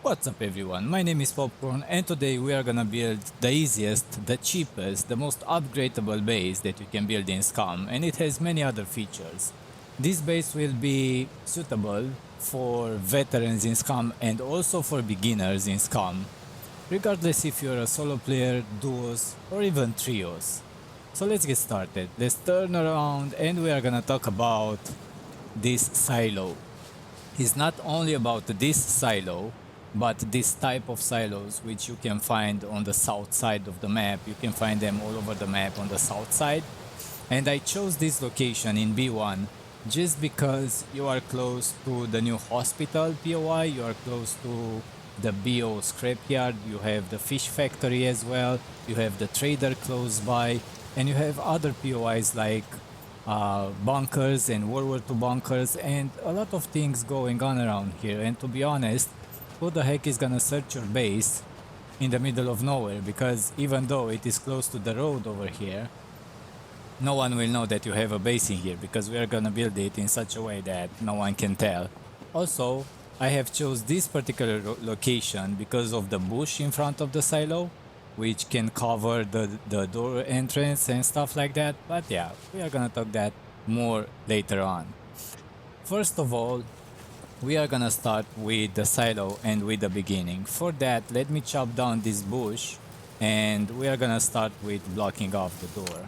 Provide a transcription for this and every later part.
What's up everyone, my name is Popcorn and today we are gonna build the easiest, the cheapest, the most upgradable base that you can build in Scum, and it has many other features. This base will be suitable for veterans in Scum and also for beginners in Scum, regardless if you're a solo player, duos or even trios. So let's get started. Let's turn around and we are gonna talk about this silo. It's not only about this silo, but this type of silos which you can find on the south side of the map. You can find them all over the map on the south side. And I chose this location in B1 just because you are close to the new hospital POI, you are close to the BO scrapyard, you have the fish factory as well, you have the trader close by, and you have other POIs like bunkers and World War II bunkers and a lot of things going on around here. And to be honest, who the heck is gonna search your base in the middle of nowhere? Because even though it is close to the road over here, no one will know that you have a base in here because we are gonna build it in such a way that no one can tell. Also, I have chose this particular location because of the bush in front of the silo, which can cover the door entrance and stuff like that. But yeah, we are gonna talk that more later on. First of all, we are gonna start with the silo and with the beginning. For that, let me chop down this bush and we are gonna start with blocking off the door.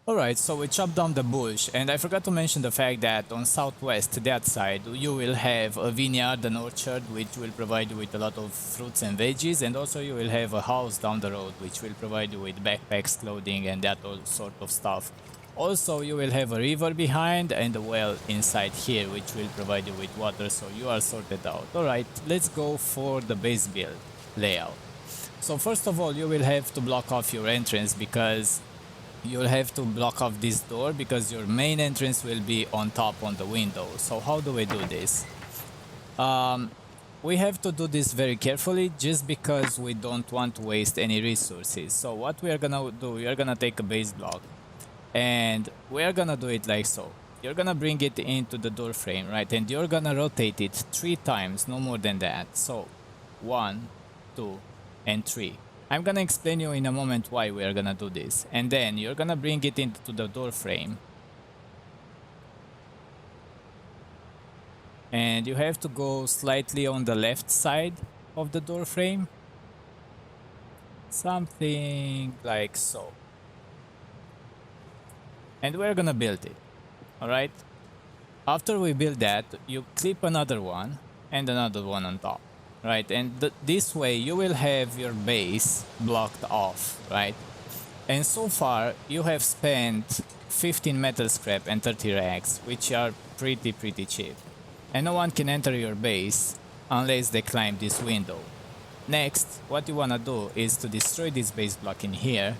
Alright, so we chopped down the bush, and I forgot to mention the fact that on southwest, that side, you will have a vineyard, an orchard, which will provide you with a lot of fruits and veggies, and also you will have a house down the road, which will provide you with backpacks, clothing, and that all sort of stuff. Also, you will have a river behind and a well inside here, which will provide you with water, so you are sorted out. Alright, let's go for the base build layout. So first of all, you will have to block off your entrance because you'll have to block off this door because your main entrance will be on top on the window. So how do we do this? We have to do this very carefully just because we don't want to waste any resources. So what we are gonna do, we are gonna take a base block and we are gonna do it like so. You're gonna bring it into the door frame, right? And you're gonna rotate it 3 times, no more than that. So 1, 2, and 3. I'm gonna explain you in a moment why we are gonna do this. And then you're gonna bring it into the door frame. And you have to go slightly on the left side of the door frame. Something like so. And we're gonna build it. Alright? After we build that, you clip another one and another one on top. Right, and this way you will have your base blocked off, right? And so far you have spent 15 metal scrap and 30 rags, which are pretty cheap. And no one can enter your base unless they climb this window. Next, what you wanna do is to destroy this base block in here.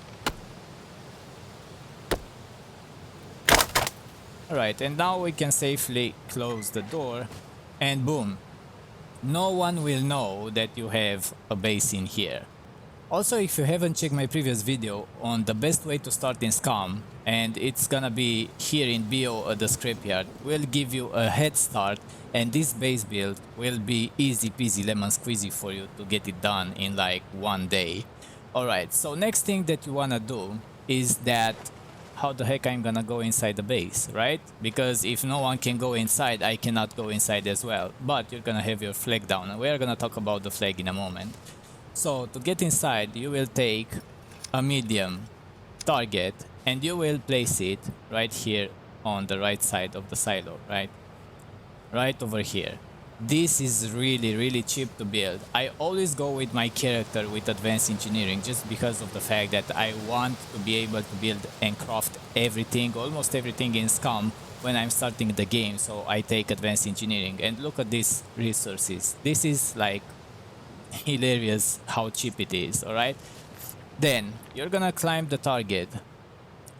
Alright, and now we can safely close the door and boom. No one will know that you have a base in here. Also, if you haven't checked my previous video on the best way to start in Scum, and it's gonna be here in BO at the scrapyard, will give you a head start, and this base build will be easy peasy lemon squeezy for you to get it done in like 1 day. Alright, so next thing that you wanna do is that how the heck I'm gonna go inside the base, right? Because if no one can go inside, I cannot go inside as well. But you're gonna have your flag down, and we're gonna talk about the flag in a moment. So to get inside, you will take a medium target and you will place it right here on the right side of the silo, right? Right over here. This is really cheap to build. I always go with my character with advanced engineering just because of the fact that I want to be able to build and craft everything, almost everything in Scum when I'm starting the game, so I take advanced engineering. And look at these resources. This is like hilarious how cheap it is, alright? Then you're gonna climb the target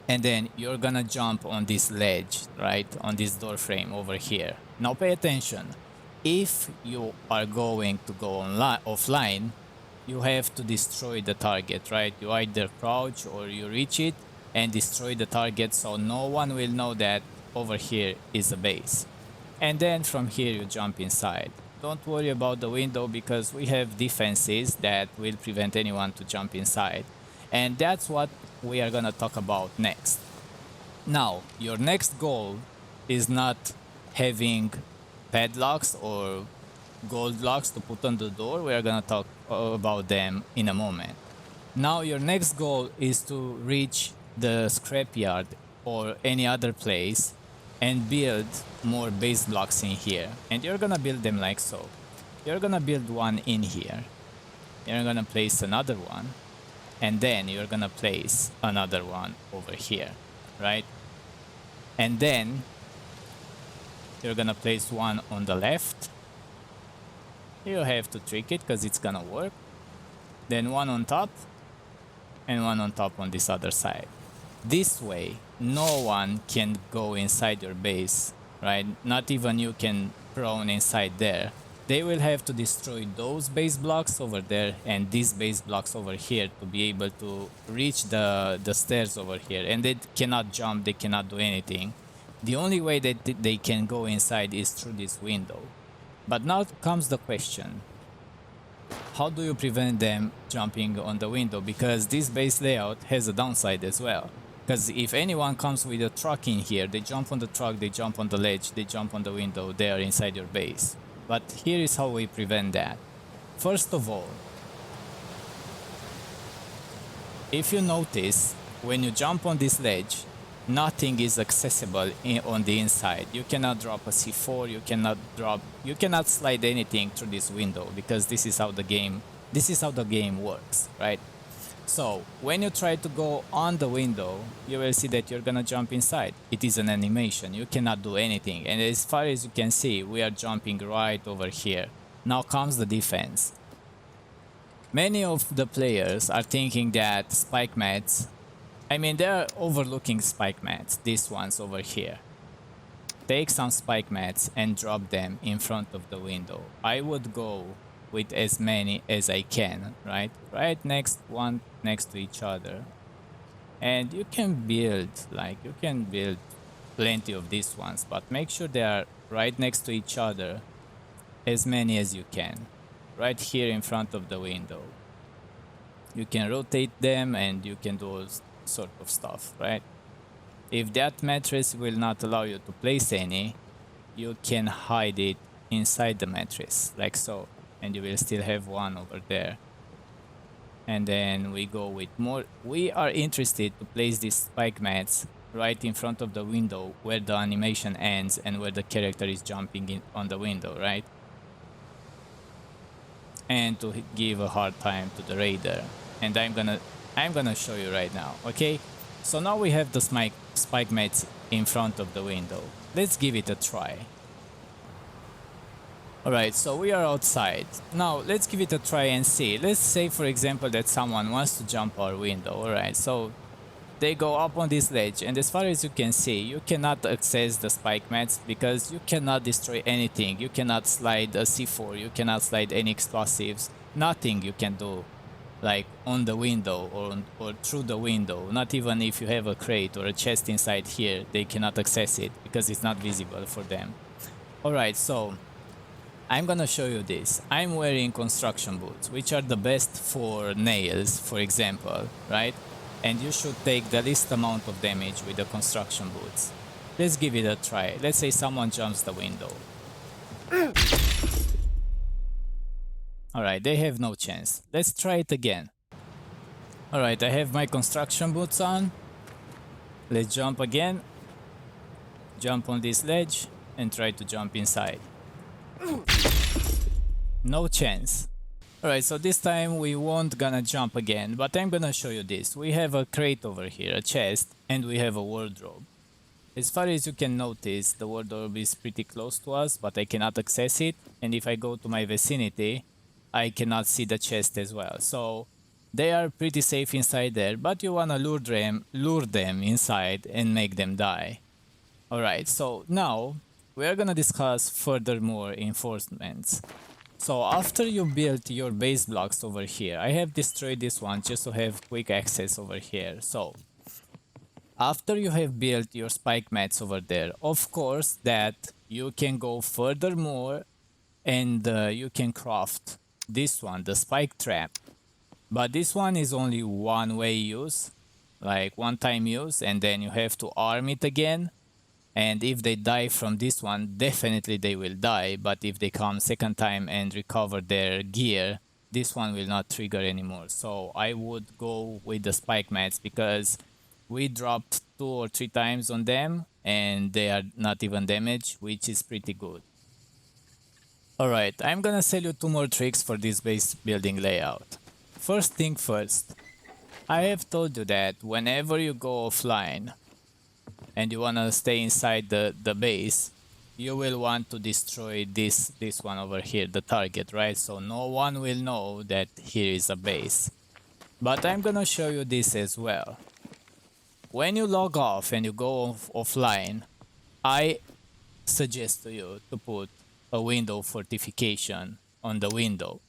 and then you're gonna jump on this ledge, right? On this door frame over here. Now pay attention. If you are going to go offline, you have to destroy the target, right? You either crouch or you reach it and destroy the target so no one will know that over here is a base. And then from here you jump inside. don't worry about the window because we have defenses that will prevent anyone to jump inside. And that's what we are gonna talk about next. Now, your next goal is not having padlocks or gold locks to put on the door. We are gonna talk about them in a moment. Now your next goal is to reach the scrapyard or any other place and build more base blocks in here. And you're gonna build them like so. You're gonna build one in here. You're gonna place another one. And then you're gonna place another one over here, right? And then you're gonna place one on the left. You have to trick it because it's gonna work. Then one on top and one on top on this other side. This way, no one can go inside your base, right? Not even you can prone inside there. They will have to destroy those base blocks over there and these base blocks over here to be able to reach the stairs over here. And they cannot jump, they cannot do anything. The only way that they can go inside is through this window. But now comes the question. How do you prevent them jumping on the window? Because this base layout has a downside as well. Because if anyone comes with a truck in here, they jump on the truck, they jump on the ledge, they jump on the window, they are inside your base. But here is how we prevent that. First of all, if you notice, when you jump on this ledge, nothing is accessible on the inside. You cannot drop a C4, you cannot slide anything through this window because this is how the game works, right? So when you try to go on the window, you will see that you're gonna jump inside. It is an animation, you cannot do anything. And as far as you can see, we are jumping right over here. Now comes the defense. Many of the players are thinking that spike mats, they're overlooking spike mats, these ones over here. Take some spike mats and drop them in front of the window. I would go with as many as I can, right? Right next to each other. And you can build plenty of these ones, but make sure they are right next to each other, as many as you can. Right here in front of the window. You can rotate them and you can do all sort of stuff, right? If that mattress will not allow you to place any, you can hide it inside the mattress, like so. And you will still have one over there. And then we go with more. We are interested to place these spike mats right in front of the window where the animation ends and where the character is jumping in on the window, right? And to give a hard time to the raider. And I'm gonna show you right now, okay? So now we have the spike mats in front of the window. Let's give it a try. Alright, so we are outside. Now let's give it a try and see. Let's say for example that someone wants to jump our window. Alright, so they go up on this ledge and as far as you can see, you cannot access the spike mats because you cannot destroy anything. You cannot slide a C4, you cannot slide any explosives. Nothing you can do like on the window or through the window. Not even if you have a crate or a chest inside here, they cannot access it because it's not visible for them. Alright, so I'm gonna show you this. I'm wearing construction boots, which are the best for nails, for example, right? And you should take the least amount of damage with the construction boots. Let's give it a try. Let's say someone jumps the window. Alright, they have no chance. Let's try it again. Alright, I have my construction boots on. Let's jump again. Jump on this ledge and try to jump inside. No chance. Alright, so this time we won't gonna jump again, but I'm gonna show you this. We have a crate over here, a chest, and we have a wardrobe. As far as you can notice, the wardrobe is pretty close to us, but I cannot access it. And if I go to my vicinity, I cannot see the chest as well. So they are pretty safe inside there, but you wanna lure them inside and make them die. Alright, so now we are gonna discuss furthermore enforcements. So after you build your base blocks over here, I have destroyed this one just to have quick access over here. So after you have built your spike mats over there, of course that you can go furthermore and you can craft this one, the spike trap. But this one is only one way use, like one time use, and then you have to arm it again. And if they die from this one, definitely they will die. But if they come second time and recover their gear, this one will not trigger anymore. So I would go with the spike mats because we dropped 2 or 3 times on them and they are not even damaged, which is pretty good. Alright, I'm gonna sell you 2 more tricks for this base building layout. First thing first, I have told you that whenever you go offline and you wanna stay inside the base, you will want to destroy this one over here, the target, right? So no one will know that here is a base. But I'm gonna show you this as well. When you log off and you go offline, I suggest to you to put a window fortification on the window.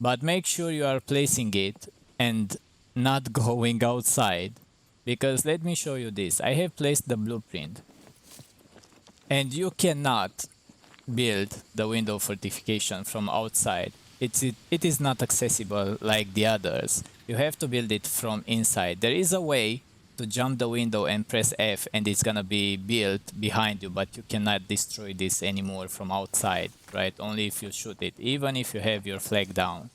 But make sure you are placing it and not going outside. Because let me show you this. I have placed the blueprint. And you cannot build the window fortification from outside. It is not accessible like the others. You have to build it from inside. There is a way to jump the window and press F and it's gonna be built behind you, but you cannot destroy this anymore from outside, right? Only if you shoot it, even if you have your flag down.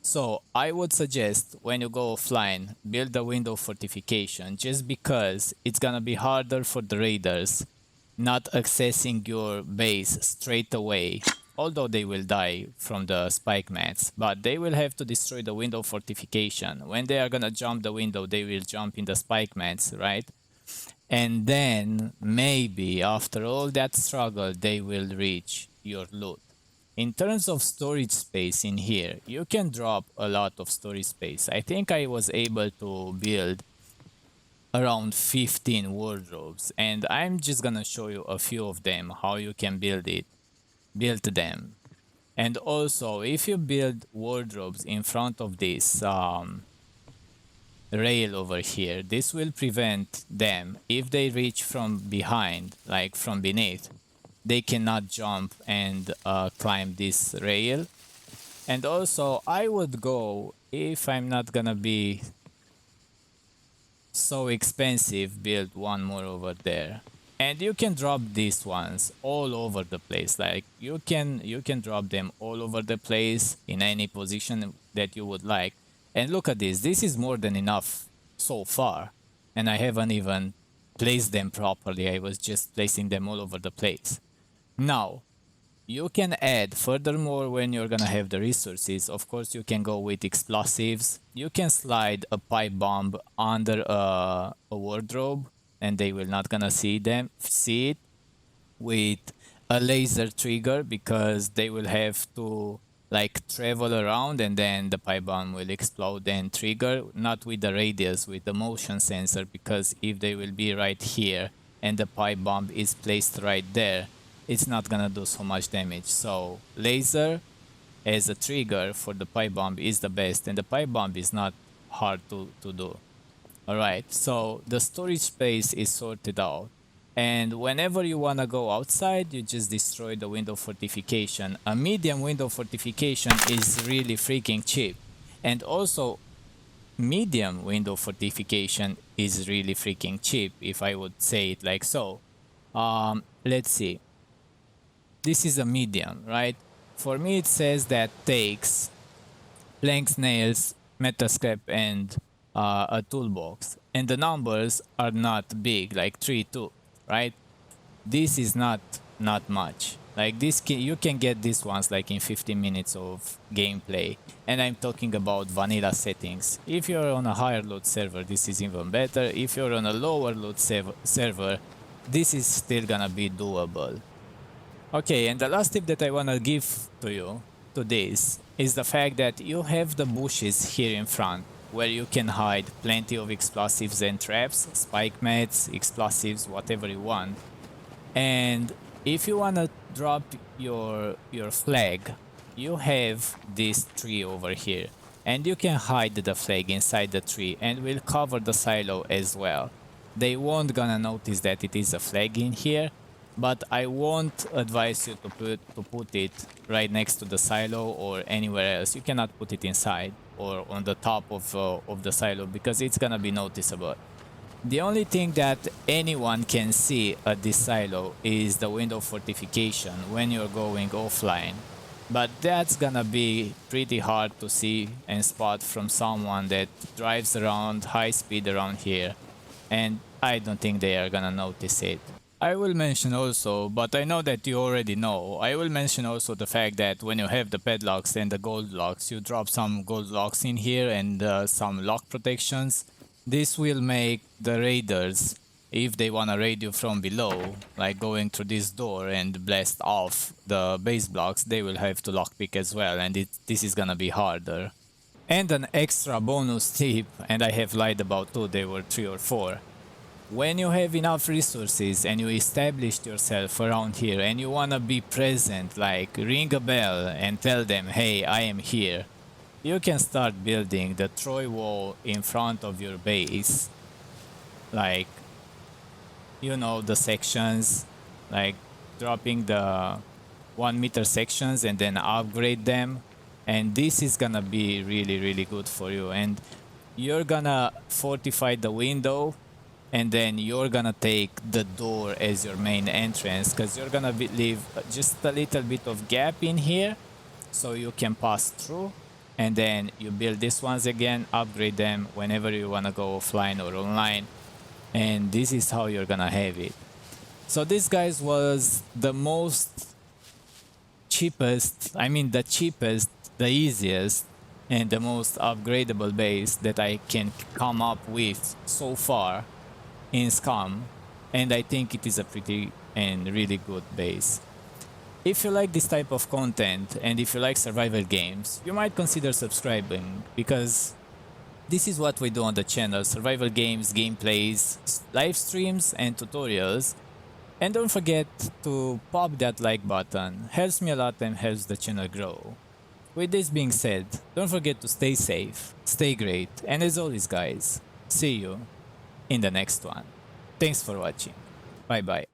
So I would suggest when you go offline, build the window fortification, just because it's gonna be harder for the raiders not accessing your base straight away, although they will die from the spike mats, but they will have to destroy the window fortification. When they are gonna jump the window, they will jump in the spike mats, right? And then maybe after all that struggle, they will reach your loot. In terms of storage space in here, you can drop a lot of storage space. I think I was able to build around 15 wardrobes, and I'm just gonna show you a few of them, how you can build them. And also, if you build wardrobes in front of this rail over here, this will prevent them, if they reach from behind, like from beneath, they cannot jump and climb this rail. And also, I would go, if I'm not gonna be so expensive, build one more over there. And you can drop these ones all over the place. Like you can drop them all over the place in any position that you would like. And look at this. This is more than enough so far. And I haven't even placed them properly. I was just placing them all over the place. Now, you can add furthermore when you're gonna have the resources. Of course, you can go with explosives. You can slide a pipe bomb under a wardrobe and they will not gonna see it, with a laser trigger, because they will have to like travel around and then the pipe bomb will explode and trigger. Not with the radius, with the motion sensor, because if they will be right here and the pipe bomb is placed right there, it's not gonna do so much damage. So laser as a trigger for the pipe bomb is the best, and the pipe bomb is not hard to do. Alright, so the storage space is sorted out, and whenever you wanna go outside, you just destroy the window fortification. A medium window fortification is really freaking cheap, and also medium window fortification is really freaking cheap, if I would say it like so. Let's see. This is a medium, right? For me, it says that takes planks, nails, metal scrap, and a toolbox. And the numbers are not big, like 3, 2, right? This is not much. Like this, you can get these ones like in 15 minutes of gameplay. And I'm talking about vanilla settings. If you're on a higher loot server, this is even better. If you're on a lower loot server, this is still gonna be doable. Okay, and the last tip that I wanna give to you to this is the fact that you have the bushes here in front where you can hide plenty of explosives and traps, spike mats, explosives, whatever you want. And if you wanna drop your flag, you have this tree over here, and you can hide the flag inside the tree and will cover the silo as well. They won't gonna notice that it is a flag in here, but I won't advise you to put it right next to the silo or anywhere else. You cannot put it inside or on the top of the silo because it's gonna be noticeable. The only thing that anyone can see at this silo is the window fortification when you're going offline. But that's gonna be pretty hard to see and spot from someone that drives around high speed around here. And I don't think they are gonna notice it. I will mention also, but I know that you already know, I will mention also the fact that when you have the padlocks and the gold locks, you drop some gold locks in here and some lock protections. This will make the raiders, if they wanna raid you from below, like going through this door and blast off the base blocks, they will have to lockpick as well, and this is gonna be harder. And an extra bonus tip, and I have lied about two, they were 3 or 4. When you have enough resources and you established yourself around here and you wanna be present, like ring a bell and tell them, hey, I am here, you can start building the Troy wall in front of your base. Like, you know, the sections, like dropping the 1 meter sections and then upgrade them. And this is gonna be really, really good for you. And you're gonna fortify the window and then you're gonna take the door as your main entrance because you're gonna leave just a little bit of gap in here so you can pass through. And then you build these ones again, upgrade them whenever you wanna go offline or online. And this is how you're gonna have it. So this, guys, was the cheapest, the easiest, and the most upgradable base that I can come up with so far in Scum. And I think it is a pretty and really good base. If you like this type of content and if you like survival games, you might consider subscribing because this is what we do on the channel: survival games, gameplays, live streams and tutorials. And don't forget to pop that like button, helps me a lot and helps the channel grow. With this being said, don't forget to stay safe, stay great, and as always, guys, see you in the next one. Thanks for watching. Bye bye.